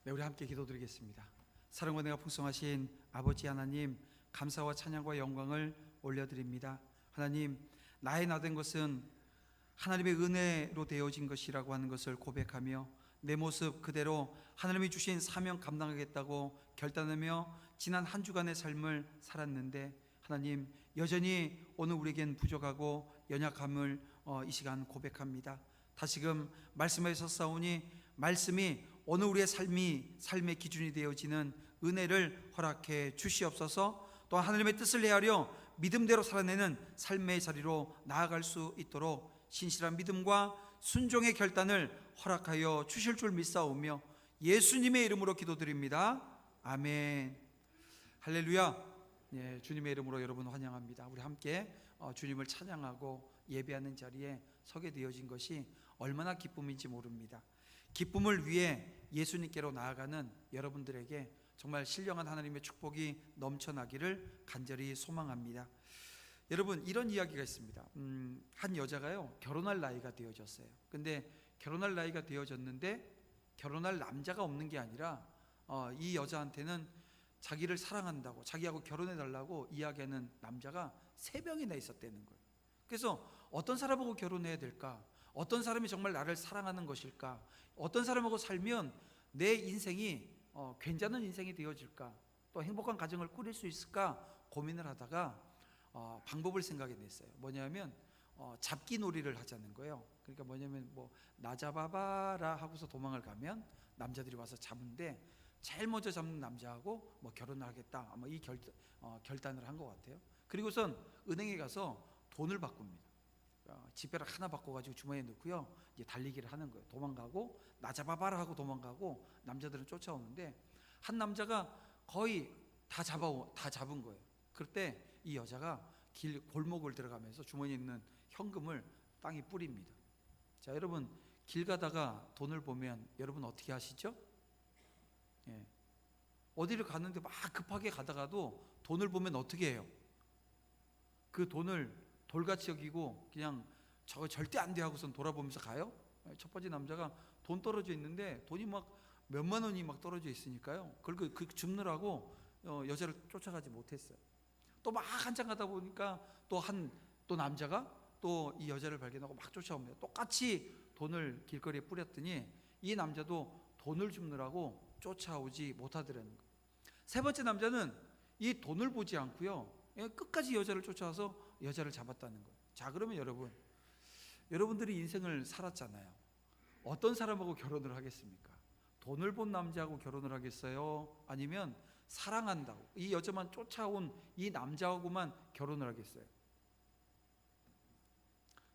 네, 우리 함께 기도드리겠습니다. 사랑과 은혜가 풍성하신 아버지 하나님, 감사와 찬양과 영광을 올려드립니다. 하나님, 나의 나된 것은 하나님의 은혜로 되어진 것이라고 하는 것을 고백하며 내 모습 그대로 하나님이 주신 사명 감당하겠다고 결단하며 지난 한 주간의 삶을 살았는데, 하나님 여전히 오늘 우리에겐 부족하고 연약함을 이 시간 고백합니다. 다시금 말씀에 섰사오니 말씀이 오늘 우리의 삶의 기준이 되어지는 은혜를 허락해 주시옵소서. 또한 하나님의 뜻을 헤아려 믿음대로 살아내는 삶의 자리로 나아갈 수 있도록 신실한 믿음과 순종의 결단을 허락하여 주실 줄 믿사오며 예수님의 이름으로 기도드립니다. 아멘. 할렐루야. 예, 주님의 이름으로 여러분 환영합니다. 우리 함께 주님을 찬양하고 예배하는 자리에 서게 되어진 것이 얼마나 기쁨인지 모릅니다. 기쁨을 위해 예수님께로 나아가는 여러분들에게 정말 신령한 하나님의 축복이 넘쳐나기를 간절히 소망합니다. 여러분, 이런 이야기가 있습니다. 한 여자가요, 결혼할 나이가 되어졌어요. 근데 결혼할 나이가 되어졌는데 결혼할 남자가 없는 게 아니라 이 여자한테는 자기를 사랑한다고, 자기하고 결혼해달라고 이야기하는 남자가 3명이나 있었다는 거예요. 그래서 어떤 사람하고 결혼해야 될까? 어떤 사람이 정말 나를 사랑하는 것일까? 어떤 사람하고 살면 내 인생이 괜찮은 인생이 되어질까? 또 행복한 가정을 꾸릴 수 있을까? 고민을 하다가 방법을 생각해냈어요. 뭐냐면 잡기 놀이를 하자는 거예요. 그러니까 뭐냐면 나 잡아봐라 하고서 도망을 가면 남자들이 와서 잡는데 제일 먼저 잡는 남자하고 결혼을 하겠다, 아마 이 결단을 한 것 같아요. 그리고선 은행에 가서 돈을 바꿉니다. 지폐를 하나 바꿔가지고 주머니에 넣고요, 이제 달리기를 하는 거예요. 도망가고 나 잡아봐라 하고 도망가고 남자들은 쫓아오는데 한 남자가 거의 다 잡은 거예요. 그때 이 여자가 골목을 들어가면서 주머니에 있는 현금을 땅에 뿌립니다. 자, 여러분, 길 가다가 돈을 보면 여러분 어떻게 하시죠? 예. 어디를 가는데 막 급하게 가다가도 돈을 보면 어떻게 해요? 그 돈을 돌같이 여기고 그냥 저거 절대 안 돼 하고선 돌아보면서 가요? 첫 번째 남자가 돈 떨어져 있는데 돈이 막 몇만 원이 막 떨어져 있으니까요, 그걸 줍느라고 여자를 쫓아가지 못했어요. 또 막 한참 가다 보니까 또 남자가 또 이 여자를 발견하고 막 쫓아옵니다. 똑같이 돈을 길거리에 뿌렸더니 이 남자도 돈을 줍느라고 쫓아오지 못하더라는 거예요. 3번째 남자는 이 돈을 보지 않고요, 끝까지 여자를 쫓아와서 여자를 잡았다는 거예요. 자, 그러면 여러분들이 인생을 살았잖아요. 어떤 사람하고 결혼을 하겠습니까? 돈을 본 남자하고 결혼을 하겠어요? 아니면 사랑한다고 이 여자만 쫓아온 이 남자하고만 결혼을 하겠어요?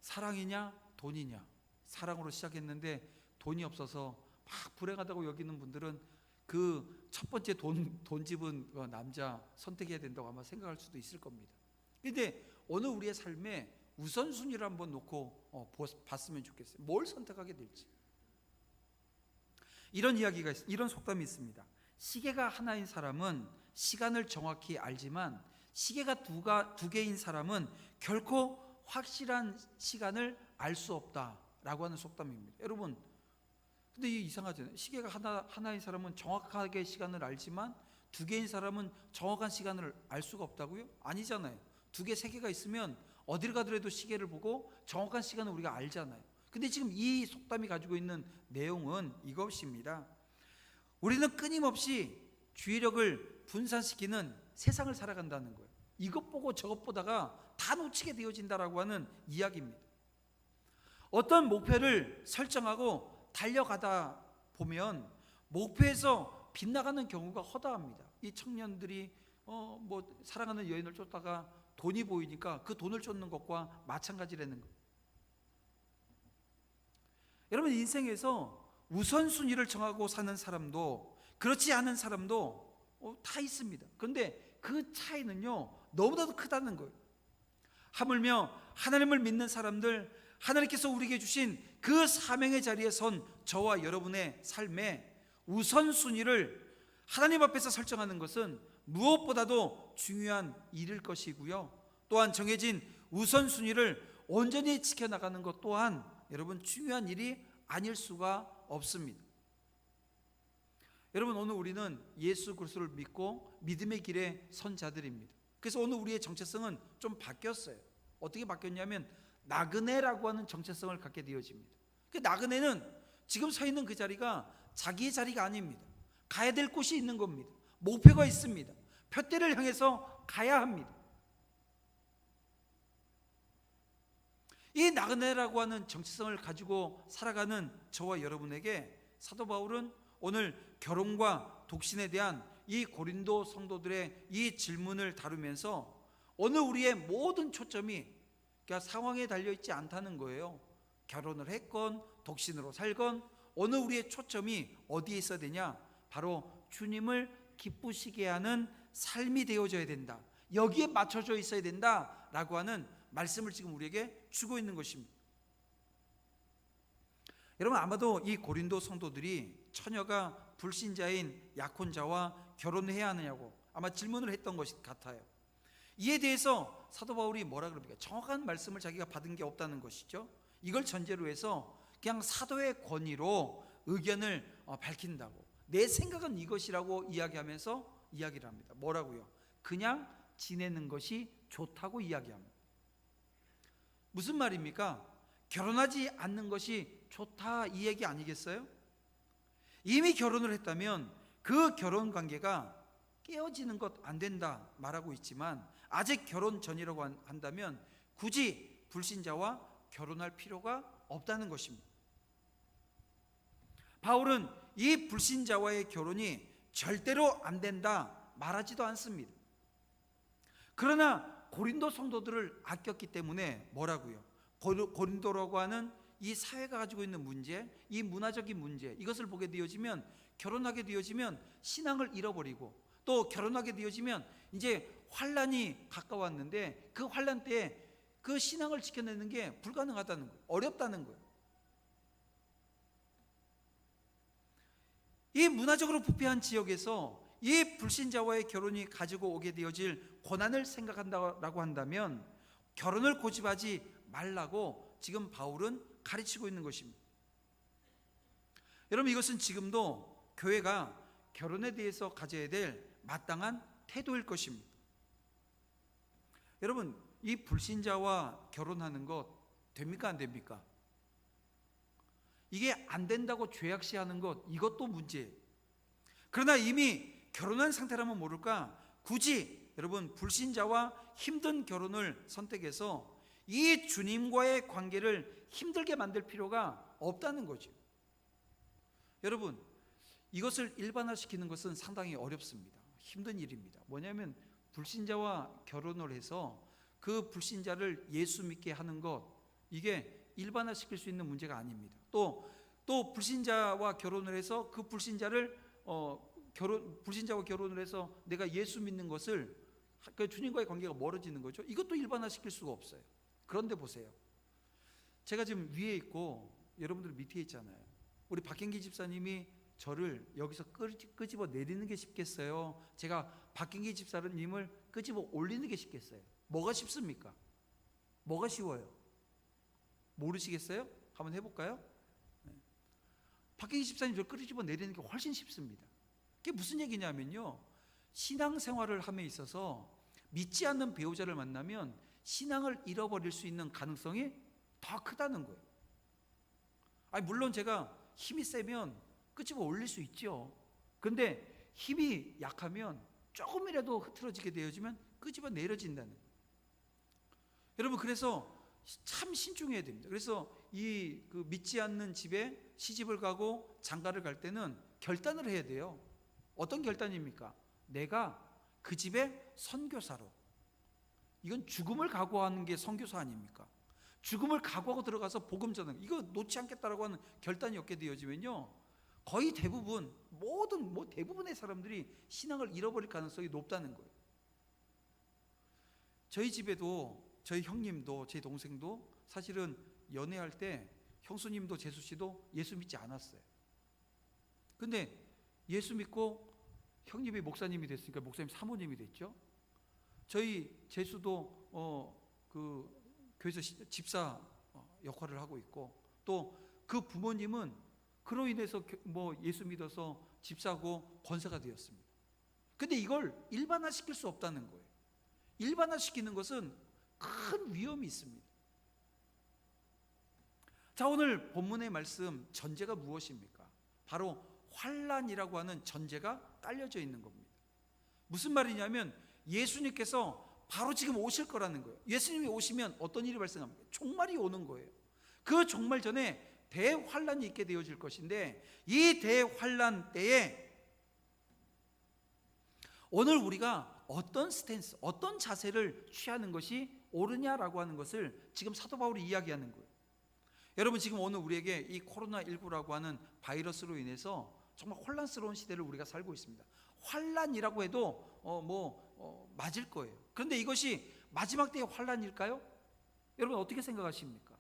사랑이냐 돈이냐? 사랑으로 시작했는데 돈이 없어서 막 불행하다고 여기는 분들은 그 첫 번째 돈 집은 남자 선택해야 된다고 아마 생각할 수도 있을 겁니다. 근데 오늘 우리의 삶에 우선순위를 한번 놓고 봤으면 좋겠어요. 뭘 선택하게 될지. 이런 속담이 있습니다. 시계가 하나인 사람은 시간을 정확히 알지만 시계가 두 개인 사람은 결코 확실한 시간을 알 수 없다라고 하는 속담입니다. 여러분, 근데 이게 이상하잖아요. 시계가 하나인 사람은 정확하게 시간을 알지만 2개인 사람은 정확한 시간을 알 수가 없다고요? 아니잖아요. 2개, 3개가 있으면 어딜 가더라도 시계를 보고 정확한 시간을 우리가 알잖아요. 근데 지금 이 속담이 가지고 있는 내용은 이것입니다. 우리는 끊임없이 주의력을 분산시키는 세상을 살아간다는 거예요. 이것 보고 저것 보다가 다 놓치게 되어진다라고 하는 이야기입니다. 어떤 목표를 설정하고 달려가다 보면 목표에서 빗나가는 경우가 허다합니다. 이 청년들이 사랑하는 여인을 쫓다가 돈이 보이니까 그 돈을 쫓는 것과 마찬가지라는 거예요. 여러분, 인생에서 우선순위를 정하고 사는 사람도 그렇지 않은 사람도 다 있습니다. 그런데 그 차이는요, 너무나도 크다는 거예요. 하물며 하나님을 믿는 사람들, 하나님께서 우리에게 주신 그 사명의 자리에 선 저와 여러분의 삶에 우선순위를 하나님 앞에서 설정하는 것은 무엇보다도 중요한 일일 것이고요, 또한 정해진 우선순위를 온전히 지켜나가는 것 또한 여러분 중요한 일이 아닐 수가 없습니다. 여러분, 오늘 우리는 예수 그리스도를 믿고 믿음의 길에 선 자들입니다. 그래서 오늘 우리의 정체성은 좀 바뀌었어요. 어떻게 바뀌었냐면 나그네라고 하는 정체성을 갖게 되어집니다. 그 나그네는 지금 서 있는 그 자리가 자기의 자리가 아닙니다. 가야 될 곳이 있는 겁니다. 목표가 있습니다. 표대를 향해서 가야 합니다. 이 나그네라고 하는 정체성을 가지고 살아가는 저와 여러분에게 사도 바울은 오늘 결혼과 독신에 대한 이 고린도 성도들의 이 질문을 다루면서 오늘 우리의 모든 초점이 그러니까 상황에 달려있지 않다는 거예요. 결혼을 했건 독신으로 살건 오늘 우리의 초점이 어디에 있어야 되냐? 바로 주님을 기쁘시게 하는 삶이 되어져야 된다. 여기에 맞춰져 있어야 된다라고 하는 말씀을 지금 우리에게 주고 있는 것입니다. 여러분, 아마도 이 고린도 성도들이 처녀가 불신자인 약혼자와 결혼해야 하느냐고 아마 질문을 했던 것 같아요. 이에 대해서 사도 바울이 뭐라 그럽니까? 정확한 말씀을 자기가 받은 게 없다는 것이죠. 이걸 전제로 해서 그냥 사도의 권위로 의견을 밝힌다고, 내 생각은 이것이라고 이야기하면서 이야기를 합니다. 뭐라고요? 그냥 지내는 것이 좋다고 이야기합니다. 무슨 말입니까? 결혼하지 않는 것이 좋다 이 얘기 아니겠어요? 이미 결혼을 했다면 그 결혼 관계가 깨어지는 것 안 된다 말하고 있지만 아직 결혼 전이라고 한다면 굳이 불신자와 결혼할 필요가 없다는 것입니다. 바울은 이 불신자와의 결혼이 절대로 안 된다 말하지도 않습니다. 그러나 고린도 성도들을 아꼈기 때문에 뭐라고요? 고린도라고 하는 이 사회가 가지고 있는 문제, 이 문화적인 문제, 이것을 보게 되어지면 결혼하게 되어지면 신앙을 잃어버리고 또 결혼하게 되어지면 이제 환란이 가까웠는데 그 환란 때에 그 신앙을 지켜내는 게 불가능하다는 거예요. 어렵다는 거예요. 이 문화적으로 부패한 지역에서 이 불신자와의 결혼이 가지고 오게 되어질 고난을 생각한다고 한다면 결혼을 고집하지 말라고 지금 바울은 가르치고 있는 것입니다. 여러분, 이것은 지금도 교회가 결혼에 대해서 가져야 될 마땅한 태도일 것입니다. 여러분, 이 불신자와 결혼하는 것 됩니까 안 됩니까? 이게 안 된다고 죄악시하는 것, 이것도 문제예요. 그러나 이미 결혼한 상태라면 모를까 굳이 여러분 불신자와 힘든 결혼을 선택해서 이 주님과의 관계를 힘들게 만들 필요가 없다는 거죠. 여러분, 이것을 일반화시키는 것은 상당히 어렵습니다. 힘든 일입니다. 뭐냐면 불신자와 결혼을 해서 그 불신자를 예수 믿게 하는 것, 이게 일반화시킬 수 있는 문제가 아닙니다. 또 불신자와 결혼을 해서 그 불신자를 불신자와 결혼을 해서 내가 예수 믿는 것을 그 주님과의 관계가 멀어지는 거죠. 이것도 일반화시킬 수가 없어요. 그런데 보세요. 제가 지금 위에 있고 여러분들 밑에 있잖아요. 우리 박경기 집사님이 저를 여기서 끄집어 내리는 게 쉽겠어요? 제가 박경기 집사님을 끄집어 올리는 게 쉽겠어요? 뭐가 쉽습니까? 뭐가 쉬워요? 모르시겠어요? 한번 해볼까요? 박경기 집사님 저를 끄집어 내리는 게 훨씬 쉽습니다. 그게 무슨 얘기냐면요, 신앙생활을 함에 있어서 믿지 않는 배우자를 만나면 신앙을 잃어버릴 수 있는 가능성이 더 크다는 거예요. 물론 제가 힘이 세면 끄집어 올릴 수 있죠. 그런데 힘이 약하면 조금이라도 흐트러지게 되어지면 끄집어 내려진다는 거예요. 여러분, 그래서 참 신중해야 됩니다. 그래서 그 믿지 않는 집에 시집을 가고 장가를 갈 때는 결단을 해야 돼요. 어떤 결단입니까? 내가 그 집의 선교사로. 이건 죽음을 각오하는 게 선교사 아닙니까? 죽음을 각오하고 들어가서 복음 전하는, 이거 놓지 않겠다라고 하는 결단이 없게 되어지면요, 거의 대부분 대부분의 사람들이 신앙을 잃어버릴 가능성이 높다는 거예요. 저희 집에도 저희 형님도 제 동생도 사실은 연애할 때 형수님도 재수씨도 예수 믿지 않았어요. 근데 예수 믿고 형님이 목사님이 됐으니까 목사님 사모님이 됐죠. 저희 재수도 그 교회에서 집사 역할을 하고 있고, 또 그 부모님은 그로 인해서 예수 믿어서 집 사고 권세가 되었습니다. 근데 이걸 일반화시킬 수 없다는 거예요. 일반화시키는 것은 큰 위험이 있습니다. 자, 오늘 본문의 말씀 전제가 무엇입니까? 바로 환난이라고 하는 전제가 깔려져 있는 겁니다. 무슨 말이냐면 예수님께서 바로 지금 오실 거라는 거예요. 예수님이 오시면 어떤 일이 발생합니까? 종말이 오는 거예요. 그 종말 전에 대환란이 있게 되어질 것인데, 이 대환란 때에 오늘 우리가 어떤 스탠스, 어떤 자세를 취하는 것이 옳으냐라고 하는 것을 지금 사도 바울이 이야기하는 거예요. 여러분, 지금 오늘 우리에게 이 코로나19라고 하는 바이러스로 인해서 정말 혼란스러운 시대를 우리가 살고 있습니다. 환란이라고 해도 맞을 거예요. 그런데 이것이 마지막 때의 환란일까요? 여러분 어떻게 생각하십니까?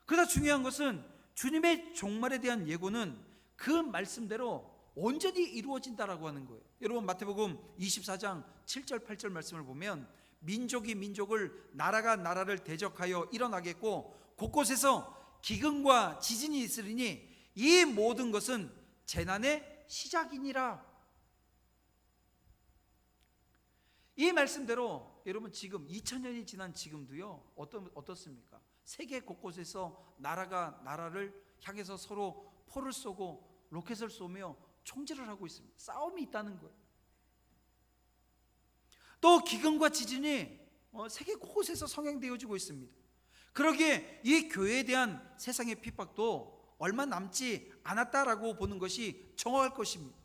그러나 중요한 것은 주님의 종말에 대한 예고는 그 말씀대로 온전히 이루어진다라고 하는 거예요. 여러분 마태복음 24장 7절 8절 말씀을 보면 민족이 민족을, 나라가 나라를 대적하여 일어나겠고 곳곳에서 기근과 지진이 있으리니 이 모든 것은 재난의 시작이니라. 이 말씀대로 여러분 지금 2000년이 지난 지금도요 어떻습니까? 세계 곳곳에서 나라가 나라를 향해서 서로 포를 쏘고 로켓을 쏘며 총질을 하고 있습니다. 싸움이 있다는 거예요. 또 기근과 지진이 세계 곳곳에서 성행되어지고 있습니다. 그러기에 이 교회에 대한 세상의 핍박도 얼마 남지 않았다라고 보는 것이 정확할 것입니다.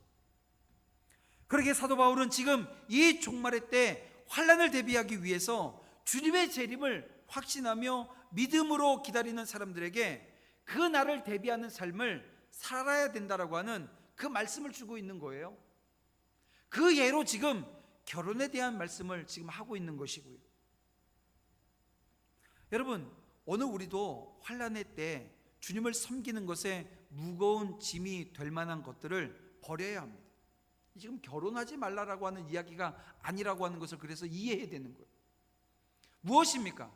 그러기에 사도 바울은 지금 이 종말의 때 환난을 대비하기 위해서 주님의 재림을 확신하며 믿음으로 기다리는 사람들에게 그 날을 대비하는 삶을 살아야 된다라고 하는 그 말씀을 주고 있는 거예요. 그 예로 지금 결혼에 대한 말씀을 지금 하고 있는 것이고요. 여러분, 오늘 우리도 환난의 때 주님을 섬기는 것에 무거운 짐이 될 만한 것들을 버려야 합니다. 지금 결혼하지 말라라고 하는 이야기가 아니라고 하는 것을 그래서 이해해야 되는 거예요. 무엇입니까?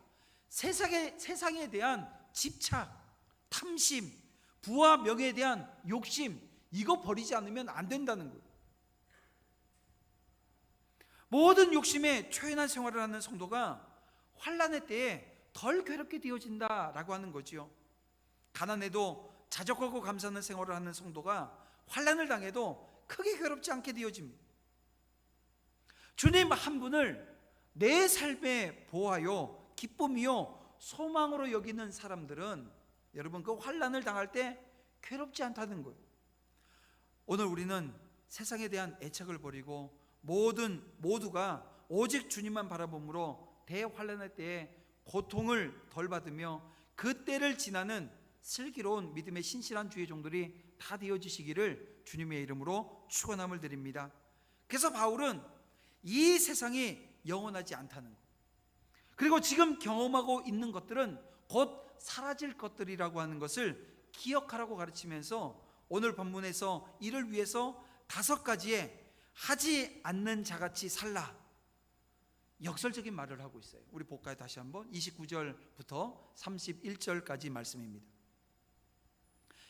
세상에 대한 집착, 탐심, 부와 명예에 대한 욕심, 이거 버리지 않으면 안 된다는 거예요. 모든 욕심에 초연한 생활을 하는 성도가 환난의 때에 덜 괴롭게 되어진다라고 하는 거지요. 가난해도 자족하고 감사하는 생활을 하는 성도가 환난을 당해도 크게 괴롭지 않게 되어집니다. 주님 한 분을 내 삶에 보하여 기쁨이요 소망으로 여기는 사람들은 여러분 그 환난을 당할 때 괴롭지 않다는 거예요. 오늘 우리는 세상에 대한 애착을 버리고 모두가 오직 주님만 바라봄으로 대환난의 때에 고통을 덜 받으며 그 때를 지나는 슬기로운 믿음의 신실한 주의 종들이 다 되어지시기를 주님의 이름으로 축원함을 드립니다. 그래서 바울은 이 세상이 영원하지 않다는 것, 그리고 지금 경험하고 있는 것들은 곧 사라질 것들이라고 하는 것을 기억하라고 가르치면서 오늘 본문에서 이를 위해서 5가지의 하지 않는 자같이 살라, 역설적인 말을 하고 있어요. 우리 볼까요? 다시 한번 29절부터 31절까지 말씀입니다.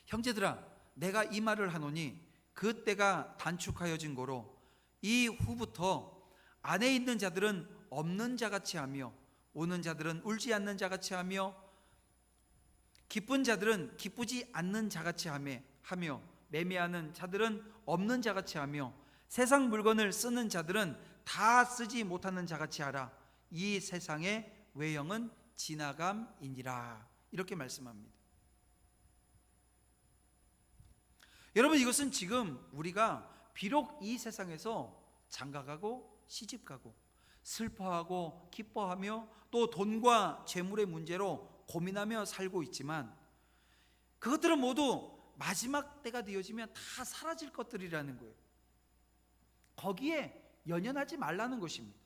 형제들아, 내가 이 말을 하노니 그 때가 단축하여진 고로 이후부터 안에 있는 자들은 없는 자같이 하며 우는 자들은 울지 않는 자같이 하며 기쁜 자들은 기쁘지 않는 자같이 하며 매매하는 자들은 없는 자같이 하며 세상 물건을 쓰는 자들은 다 쓰지 못하는 자같이 하라. 이 세상의 외형은 지나감이니라. 이렇게 말씀합니다. 여러분, 이것은 지금 우리가 비록 이 세상에서 장가가고 시집가고 슬퍼하고 기뻐하며 또 돈과 재물의 문제로 고민하며 살고 있지만 그것들은 모두 마지막 때가 되어지면 다 사라질 것들이라는 거예요. 거기에 연연하지 말라는 것입니다.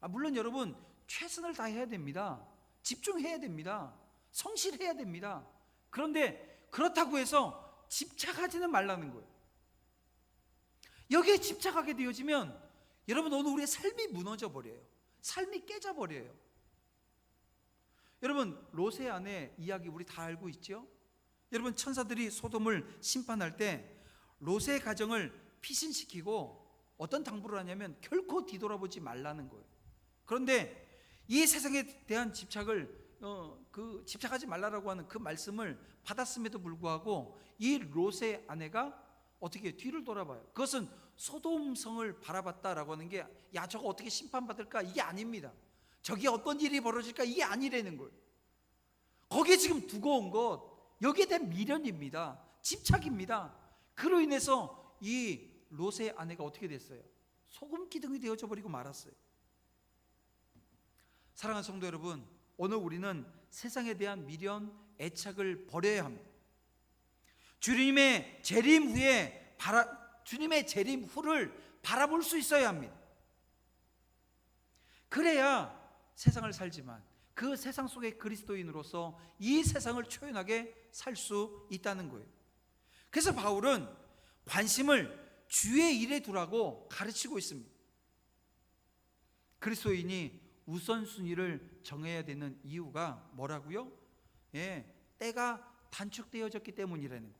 물론 여러분 최선을 다해야 됩니다. 집중해야 됩니다. 성실해야 됩니다. 그런데 그렇다고 해서 집착하지는 말라는 거예요. 여기에 집착하게 되어지면 여러분 오늘 우리의 삶이 무너져 버려요. 삶이 깨져 버려요. 여러분 롯의 아내 이야기 우리 다 알고 있죠? 여러분, 천사들이 소돔을 심판할 때 롯의 가정을 피신시키고 어떤 당부를 하냐면 결코 뒤돌아보지 말라는 거예요. 그런데 이 세상에 대한 집착을 집착하지 말라라고 하는 그 말씀을 받았음에도 불구하고 이 롯의 아내가 어떻게 뒤를 돌아봐요. 그것은 소돔성을 바라봤다라고 하는 게, 야, 저거 어떻게 심판받을까, 이게 아닙니다. 저기 어떤 일이 벌어질까, 이게 아니라는 거예요. 거기에 지금 두고 온 것, 여기에 대한 미련입니다. 집착입니다. 그로 인해서 이 롯의 아내가 어떻게 됐어요? 소금 기둥이 되어져 버리고 말았어요. 사랑하는 성도 여러분, 오늘 우리는 세상에 대한 미련, 애착을 버려야 합니다. 주님의 재림 후를 바라볼 수 있어야 합니다. 그래야 세상을 살지만 그 세상 속의 그리스도인으로서 이 세상을 초연하게 살 수 있다는 거예요. 그래서 바울은 관심을 주의 일에 두라고 가르치고 있습니다. 그리스도인이 우선순위를 정해야 되는 이유가 뭐라고요? 때가 단축되어졌기 때문이라는 거예요.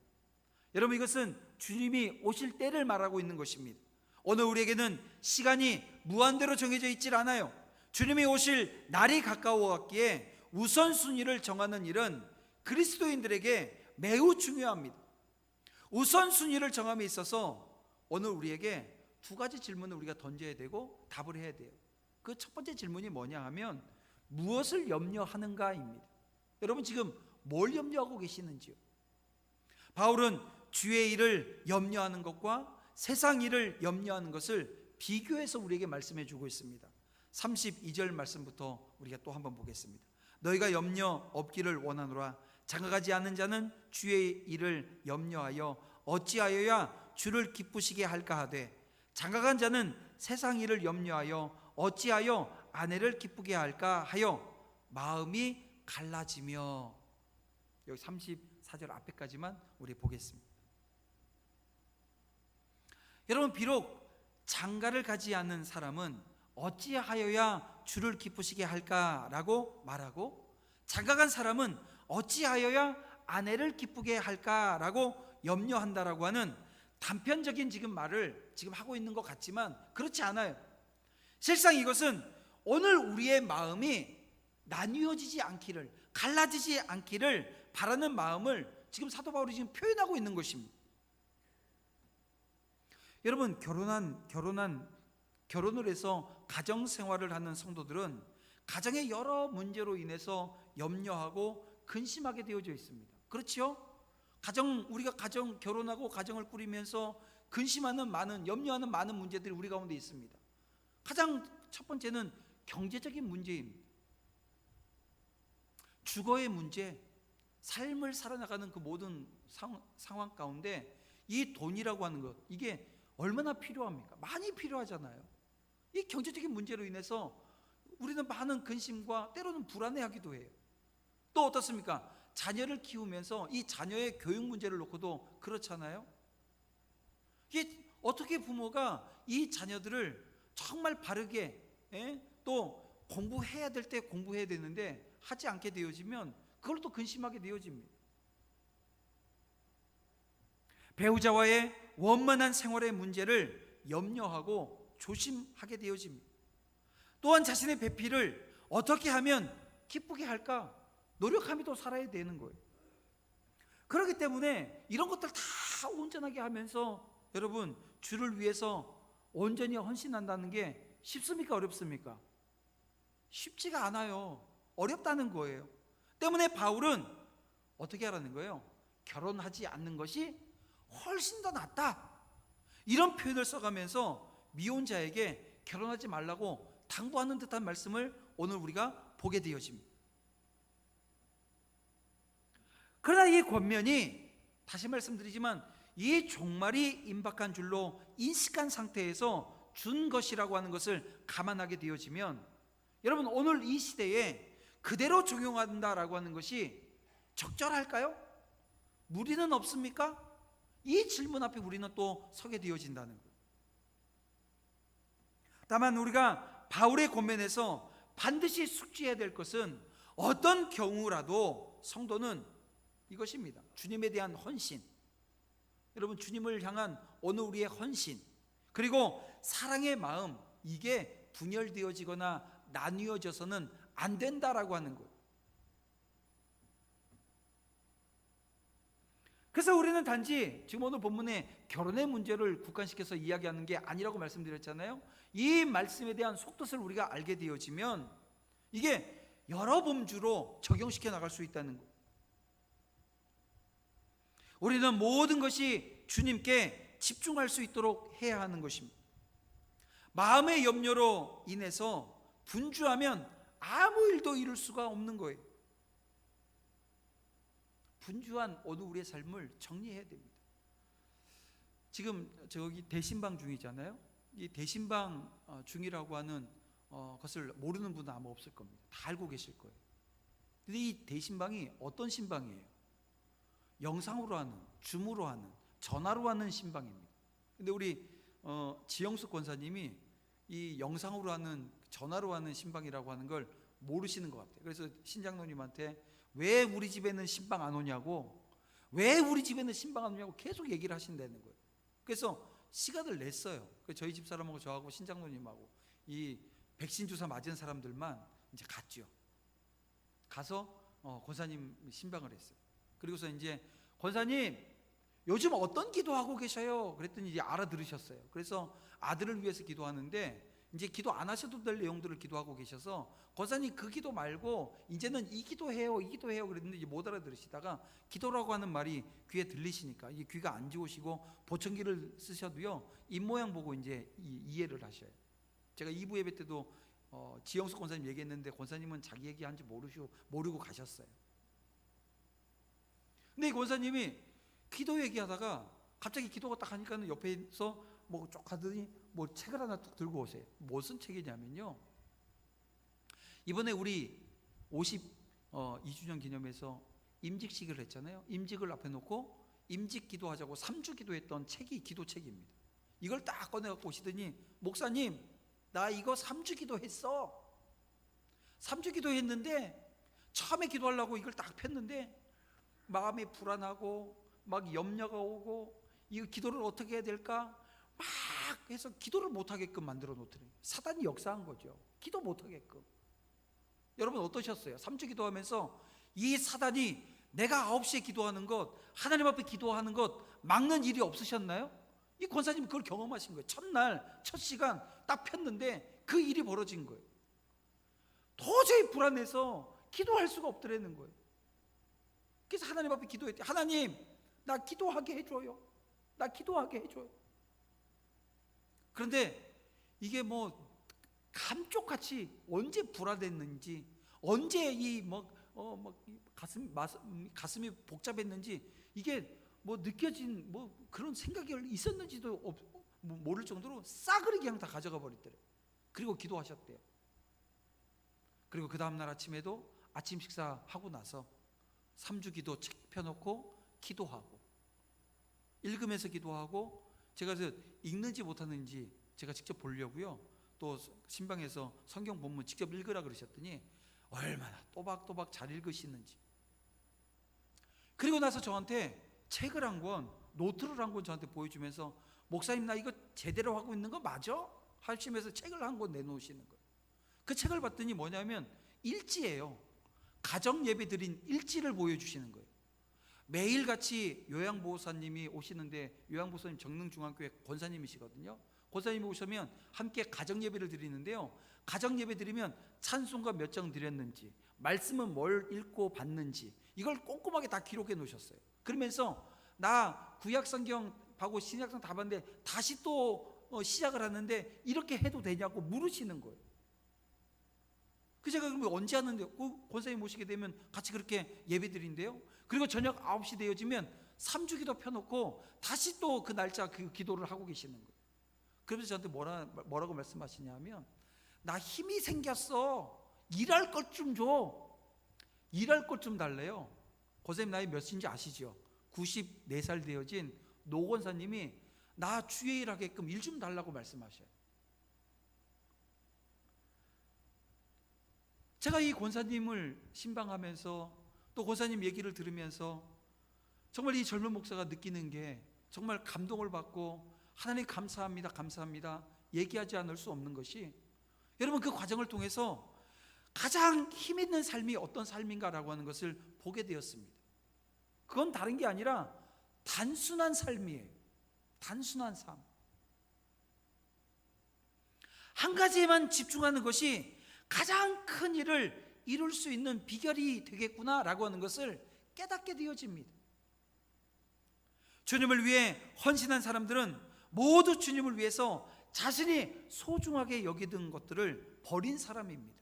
여러분, 이것은 주님이 오실 때를 말하고 있는 것입니다. 오늘 우리에게는 시간이 무한대로 정해져 있질 않아요. 주님이 오실 날이 가까워왔기에 우선순위를 정하는 일은 그리스도인들에게 매우 중요합니다. 우선순위를 정함에 있어서 오늘 우리에게 두 가지 질문을 우리가 던져야 되고 답을 해야 돼요. 그 첫 번째 질문이 뭐냐 하면 무엇을 염려하는가입니다. 여러분, 지금 뭘 염려하고 계시는지요? 바울은 주의 일을 염려하는 것과 세상 일을 염려하는 것을 비교해서 우리에게 말씀해 주고 있습니다. 32절 말씀부터 우리가 또 한번 보겠습니다. 너희가 염려 없기를 원하노라. 장가가지 않는 자는 주의 일을 염려하여 어찌하여야 주를 기쁘시게 할까 하되, 장가간 자는 세상 일을 염려하여 어찌하여 아내를 기쁘게 할까 하여 마음이 갈라지며. 여기 34절 앞에까지만 우리 보겠습니다. 여러분, 비록 장가를 가지 않는 사람은 어찌하여야 주를 기쁘시게 할까라고 말하고, 장가간 사람은 어찌하여야 아내를 기쁘게 할까라고 염려한다라고 하는 단편적인 지금 말을 지금 하고 있는 것 같지만 그렇지 않아요. 실상 이것은 오늘 우리의 마음이 나뉘어지지 않기를, 갈라지지 않기를 바라는 마음을 지금 사도 바울이 지금 표현하고 있는 것입니다. 여러분, 결혼을 해서 가정 생활을 하는 성도들은 가정의 여러 문제로 인해서 염려하고 근심하게 되어져 있습니다. 그렇죠? 우리가 결혼하고 가정을 꾸리면서 근심하는 염려하는 많은 문제들이 우리 가운데 있습니다. 가장 첫 번째는 경제적인 문제입니다. 주거의 문제, 삶을 살아나가는 그 모든 상황 가운데 이 돈이라고 하는 것, 이게 얼마나 필요합니까? 많이 필요하잖아요. 이 경제적인 문제로 인해서 우리는 많은 근심과 때로는 불안해하기도 해요. 또 어떻습니까? 자녀를 키우면서 이 자녀의 교육 문제를 놓고도 그렇잖아요. 이게 어떻게 부모가 이 자녀들을 정말 바르게, 또 공부해야 될 때 공부해야 되는데 하지 않게 되어지면 그걸 또 근심하게 되어집니다. 배우자와의 원만한 생활의 문제를 염려하고 조심하게 되어집니다. 또한 자신의 배필을 어떻게 하면 기쁘게 할까 노력하며 또 살아야 되는 거예요. 그렇기 때문에 이런 것들 다 온전하게 하면서 여러분, 주를 위해서 온전히 헌신한다는 게 쉽습니까? 어렵습니까? 쉽지가 않아요. 어렵다는 거예요. 때문에 바울은 어떻게 하라는 거예요? 결혼하지 않는 것이 훨씬 더 낫다, 이런 표현을 써가면서 미혼자에게 결혼하지 말라고 당부하는 듯한 말씀을 오늘 우리가 보게 되어집니다. 그러나 이 권면이, 다시 말씀드리지만, 이 종말이 임박한 줄로 인식한 상태에서 준 것이라고 하는 것을 감안하게 되어지면, 여러분, 오늘 이 시대에 그대로 적용한다라고 하는 것이 적절할까요? 무리는 없습니까? 이 질문 앞에 우리는 또 서게 되어진다는 거예요. 다만 우리가 바울의 권면에서 반드시 숙지해야 될 것은, 어떤 경우라도 성도는 이것입니다. 주님에 대한 헌신. 여러분, 주님을 향한 어느 우리의 헌신, 그리고 사랑의 마음, 이게 분열되어지거나 나뉘어져서는 안 된다라고 하는 거예요. 그래서 우리는 단지 지금 오늘 본문에 결혼의 문제를 국한시켜서 이야기하는 게 아니라고 말씀드렸잖아요. 이 말씀에 대한 속뜻을 우리가 알게 되어지면 이게 여러 범주로 적용시켜 나갈 수 있다는 거예요. 우리는 모든 것이 주님께 집중할 수 있도록 해야 하는 것입니다. 마음의 염려로 인해서 분주하면 아무 일도 이룰 수가 없는 거예요. 분주한 어느 우리의 삶을 정리해야 됩니다. 지금 저기 대신방 중이잖아요. 이 대신방 중이라고 하는 것을 모르는 분은 아마 없을 겁니다. 다 알고 계실 거예요. 근데 이 대신방이 어떤 신방이에요? 영상으로 하는, 줌으로 하는, 전화로 하는 신방입니다. 근데 우리 지영숙 권사님이 이 영상으로 하는, 전화로 하는 신방이라고 하는 걸 모르시는 것 같아요. 그래서 신장로님한테 왜 우리 집에는 신방 안 오냐고, 왜 우리 집에는 신방 안 오냐고 계속 얘기를 하신다는 거예요. 그래서 시간을 냈어요. 저희 집 사람하고 저하고 신장로님하고 이 백신 주사 맞은 사람들만 이제 갔죠. 가서 권사님 신방을 했어요. 그리고서 이제 권사님 요즘 어떤 기도하고 계셔요? 그랬더니 이제 알아들으셨어요. 그래서 아들을 위해서 기도하는데 이제 기도 안 하셔도 될 내용들을 기도하고 계셔서 권사님 그 기도 말고 이제는 이 기도해요, 이 기도해요 그랬는데 이제 못 알아들으시다가 기도라고 하는 말이 귀에 들리시니까 이 귀가 안 좋으시고 보청기를 쓰셔도요 입모양 보고 이제 이해를 하셔요. 제가 2부 예배 때도 지영숙 권사님 얘기했는데 권사님은 자기 얘기한지 모르고 가셨어요. 근데 이 권사님이 기도 얘기하다가 갑자기 기도가 딱 하니까는 옆에서 뭐 쭉 가더니 뭐 책을 하나 툭 들고 오세요. 무슨 책이냐면요, 이번에 우리 52주년 기념해서 임직식을 했잖아요. 임직을 앞에 놓고 임직 기도하자고 3주 기도했던 책이 기도책입니다. 이걸 딱 꺼내갖고 오시더니 목사님 나 이거 3주 기도했어. 3주 기도했는데 처음에 기도하려고 이걸 딱 폈는데 마음이 불안하고 막 염려가 오고 이 기도를 어떻게 해야 될까 막 해서 기도를 못하게끔 만들어 놓더래요. 사단이 역사한 거죠. 기도 못하게끔. 여러분 어떠셨어요? 3주 기도하면서 이 사단이 내가 9시에 기도하는 것, 하나님 앞에 기도하는 것 막는 일이 없으셨나요? 이 권사님 그걸 경험하신 거예요. 첫날 첫 시간 딱 폈는데 그 일이 벌어진 거예요. 도저히 불안해서 기도할 수가 없더라는 거예요. 그래서 하나님 앞에 기도했대. 하나님 나 기도하게 해줘요. 나 기도하게 해줘요. 그런데 이게 뭐 감쪽같이 언제 불안했는지, 언제 이 가슴이 복잡했는지 이게 뭐 느껴진 뭐 그런 생각이 있었는지도 모를 정도로 싸그리 그냥 다 가져가 버렸대요. 그리고 기도하셨대요. 그리고 그 다음날 아침에도 아침 식사하고 나서 3주 기도 책 펴놓고 기도하고 읽으면서 기도하고, 제가 읽는지 못하는지 제가 직접 보려고요. 또 신방에서 성경 본문 직접 읽으라 그러셨더니 얼마나 또박또박 잘 읽으시는지. 그리고 나서 저한테 책을 한 권, 노트를 한 권 저한테 보여주면서 목사님 나 이거 제대로 하고 있는 거 맞아? 하시면서 책을 한 권 내놓으시는 거예요. 그 책을 봤더니 뭐냐면 일지예요. 가정 예배 드린 일지를 보여주시는 거예요. 매일같이 요양보호사님이 오시는데, 요양보호사님 정릉중앙교회 권사님이시거든요. 권사님이 오시면 함께 가정 예배를 드리는데요, 가정 예배 드리면 찬송가 몇 장 드렸는지, 말씀은 뭘 읽고 받는지 이걸 꼼꼼하게 다 기록해 놓으셨어요. 그러면서 나 구약성경 하고 신약성경 다 봤는데 다시 또 시작을 하는데 이렇게 해도 되냐고 물으시는 거예요. 그 제가 그러면 언제 하는데 권사님 모시게 되면 같이 그렇게 예배 드린대요. 그리고 저녁 9시 되어지면 3주 기도 펴놓고 다시 또 그 날짜 그 기도를 하고 계시는 거예요. 그러면서 저한테 뭐라고 말씀하시냐면 나 힘이 생겼어. 일할 것 좀 줘. 일할 것 좀 달래요. 권사님 나이 몇인지 아시죠? 94살 되어진 노 권사님이 나 주의 일 하게끔 일 좀 달라고 말씀하셔요. 제가 이 권사님을 신방하면서 또 권사님 얘기를 들으면서 정말 이 젊은 목사가 느끼는 게 정말 감동을 받고 하나님 감사합니다, 감사합니다 얘기하지 않을 수 없는 것이, 여러분 그 과정을 통해서 가장 힘 있는 삶이 어떤 삶인가라고 하는 것을 보게 되었습니다. 그건 다른 게 아니라 단순한 삶이에요. 단순한 삶. 한 가지에만 집중하는 것이 가장 큰 일을 이룰 수 있는 비결이 되겠구나라고 하는 것을 깨닫게 되어집니다. 주님을 위해 헌신한 사람들은 모두 주님을 위해서 자신이 소중하게 여기던 것들을 버린 사람입니다.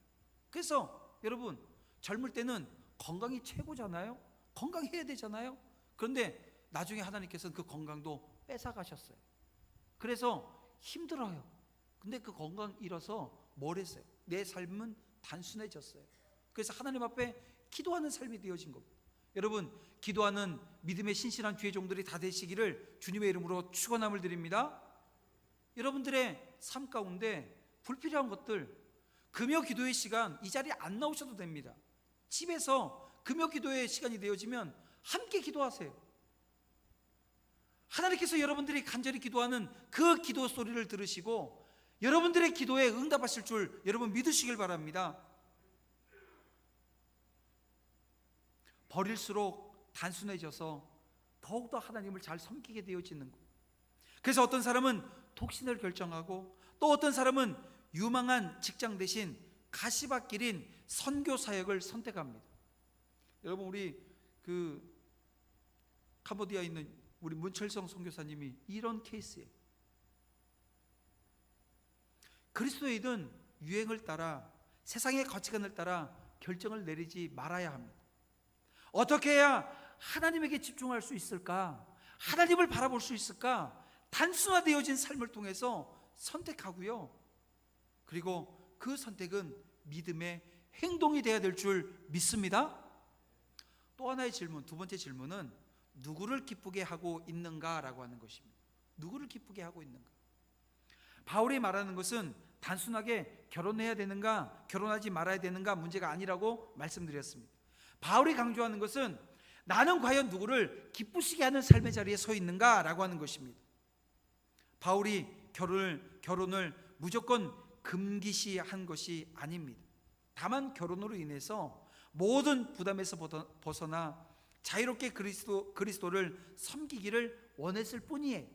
그래서 여러분, 젊을 때는 건강이 최고잖아요. 건강해야 되잖아요. 그런데 나중에 하나님께서는 그 건강도 뺏어가셨어요. 그래서 힘들어요. 근데 그 건강 잃어서 뭘 했어요? 내 삶은 단순해졌어요. 그래서 하나님 앞에 기도하는 삶이 되어진 겁니다. 여러분, 기도하는 믿음의 신실한 주의 종들이 다 되시기를 주님의 이름으로 축원함을 드립니다. 여러분들의 삶 가운데 불필요한 것들, 금요 기도의 시간, 이 자리에 안 나오셔도 됩니다. 집에서 금요 기도의 시간이 되어지면 함께 기도하세요. 하나님께서 여러분들이 간절히 기도하는 그 기도 소리를 들으시고 여러분들의 기도에 응답하실 줄 여러분 믿으시길 바랍니다. 버릴수록 단순해져서 더욱더 하나님을 잘 섬기게 되어지는 것. 그래서 어떤 사람은 독신을 결정하고 또 어떤 사람은 유망한 직장 대신 가시밭길인 선교 사역을 선택합니다. 여러분, 우리 그 캄보디아에 있는 우리 문철성 선교사님이 이런 케이스예요. 그리스도인은 유행을 따라, 세상의 가치관을 따라 결정을 내리지 말아야 합니다. 어떻게 해야 하나님에게 집중할 수 있을까? 하나님을 바라볼 수 있을까? 단순화되어진 삶을 통해서 선택하고요. 그리고 그 선택은 믿음의 행동이 되어야 될 줄 믿습니다. 또 하나의 질문, 두 번째 질문은 누구를 기쁘게 하고 있는가라고 하는 것입니다. 누구를 기쁘게 하고 있는가? 바울이 말하는 것은 단순하게 결혼해야 되는가, 결혼하지 말아야 되는가 문제가 아니라고 말씀드렸습니다. 바울이 강조하는 것은 나는 과연 누구를 기쁘시게 하는 삶의 자리에 서 있는가라고 하는 것입니다. 바울이 결혼을 무조건 금기시한 것이 아닙니다. 다만 결혼으로 인해서 모든 부담에서 벗어나 자유롭게 그리스도를 섬기기를 원했을 뿐이에요.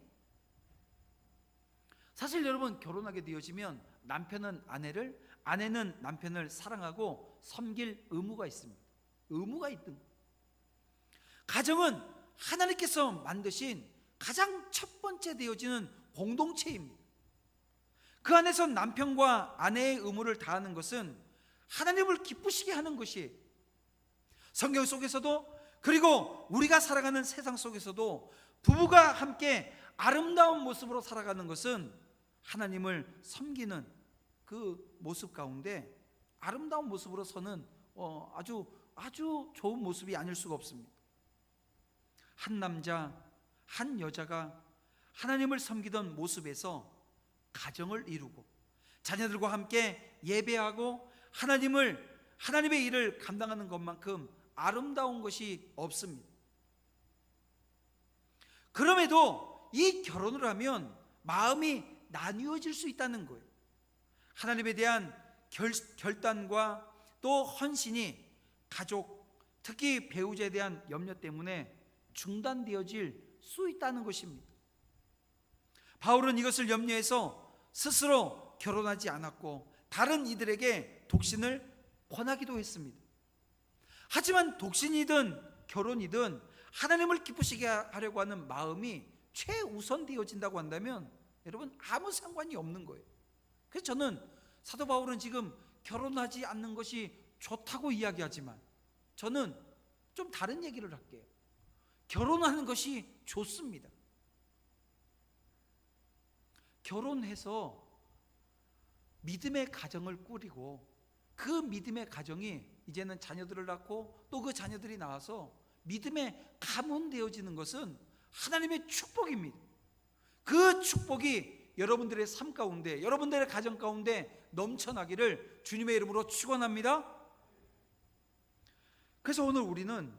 사실 여러분, 결혼하게 되어지면 남편은 아내를, 아내는 남편을 사랑하고 섬길 의무가 있습니다. 의무가 있든. 가정은 하나님께서 만드신 가장 첫 번째 되어지는 공동체입니다. 그 안에서 남편과 아내의 의무를 다하는 것은 하나님을 기쁘시게 하는 것이에요. 성경 속에서도, 그리고 우리가 살아가는 세상 속에서도 부부가 함께 아름다운 모습으로 살아가는 것은 하나님을 섬기는 그 모습 가운데 아름다운 모습으로 서는 아주 좋은 모습이 아닐 수가 없습니다. 한 남자, 한 여자가 하나님을 섬기던 모습에서 가정을 이루고 자녀들과 함께 예배하고 하나님의 일을 감당하는 것만큼 아름다운 것이 없습니다. 그럼에도 이 결혼을 하면 마음이 나뉘어질 수 있다는 거예요. 하나님에 대한 결단과 또 헌신이 가족, 특히 배우자에 대한 염려 때문에 중단되어질 수 있다는 것입니다. 바울은 이것을 염려해서 스스로 결혼하지 않았고 다른 이들에게 독신을 권하기도 했습니다. 하지만 독신이든 결혼이든 하나님을 기쁘시게 하려고 하는 마음이 최우선 되어진다고 한다면 여러분, 아무 상관이 없는 거예요. 그래서 저는 사도 바울은 지금 결혼하지 않는 것이 좋다고 이야기하지만 저는 좀 다른 얘기를 할게요. 결혼하는 것이 좋습니다. 결혼해서 믿음의 가정을 꾸리고 그 믿음의 가정이 이제는 자녀들을 낳고 또 그 자녀들이 나와서 믿음의 가문 되어지는 것은 하나님의 축복입니다. 그 축복이 여러분들의 삶 가운데, 여러분들의 가정 가운데 넘쳐나기를 주님의 이름으로 축원합니다. 그래서 오늘 우리는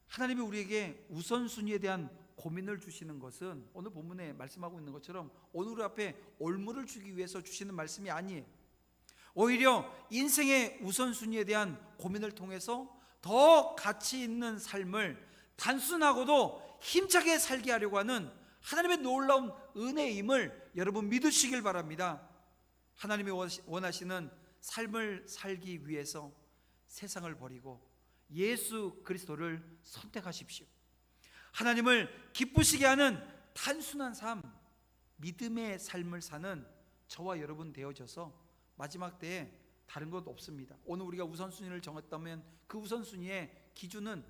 하나님이 우리에게 우선순위에 대한 고민을 주시는 것은 오늘 본문에 말씀하고 있는 것처럼 오늘 우리 앞에 올무를 주기 위해서 주시는 말씀이 아니에요. 오히려 인생의 우선순위에 대한 고민을 통해서 더 가치 있는 삶을 단순하고도 힘차게 살게 하려고 하는 하나님의 놀라운 은혜임을 여러분 믿으시길 바랍니다. 하나님이 원하시는 삶을 살기 위해서 세상을 버리고 예수 그리스도를 선택하십시오. 하나님을 기쁘시게 하는 단순한 삶, 믿음의 삶을 사는 저와 여러분 되어져서 마지막 때에 다른 것 없습니다. 오늘 우리가 우선순위를 정했다면 그 우선순위의 기준은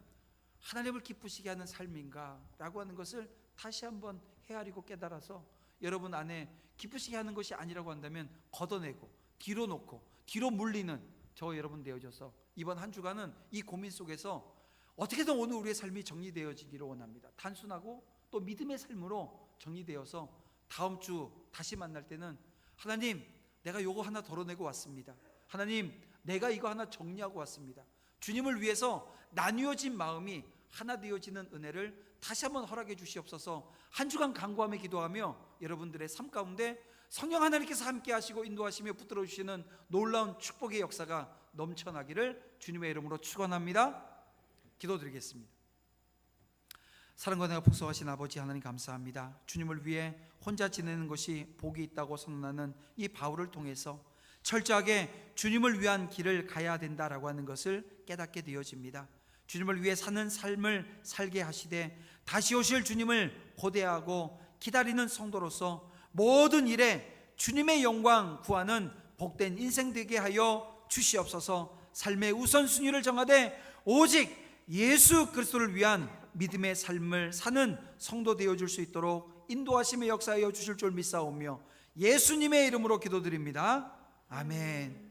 하나님을 기쁘시게 하는 삶인가 라고 하는 것을 다시 한번 헤아리고 깨달아서 여러분 안에 기쁘시게 하는 것이 아니라고 한다면 걷어내고 뒤로 놓고 뒤로 물리는 저와 여러분 되어져서 이번 한 주간은 이 고민 속에서 어떻게든 오늘 우리의 삶이 정리되어지기를 원합니다. 단순하고 또 믿음의 삶으로 정리되어서 다음 주 다시 만날 때는 하나님, 내가 요거 하나 덜어내고 왔습니다. 하나님, 내가 이거 하나 정리하고 왔습니다. 주님을 위해서 나뉘어진 마음이 하나 되어지는 은혜를 다시 한번 허락해 주시옵소서. 한 주간 간구하며 기도하며 여러분들의 삶 가운데 성령 하나님께서 함께 하시고 인도하시며 붙들어 주시는 놀라운 축복의 역사가 넘쳐나기를 주님의 이름으로 축원합니다. 기도드리겠습니다. 사랑과 은혜가 풍성하신 아버지 하나님 감사합니다. 주님을 위해 혼자 지내는 것이 복이 있다고 선언하는 이 바울을 통해서 철저하게 주님을 위한 길을 가야 된다라고 하는 것을 깨닫게 되어집니다. 주님을 위해 사는 삶을 살게 하시되 다시 오실 주님을 고대하고 기다리는 성도로서 모든 일에 주님의 영광 구하는 복된 인생 되게 하여 주시옵소서. 삶의 우선순위를 정하되 오직 예수 그리스도를 위한 믿음의 삶을 사는 성도 되어줄 수 있도록 인도하심의 역사하여 주실 줄 믿사오며 예수님의 이름으로 기도드립니다. 아멘.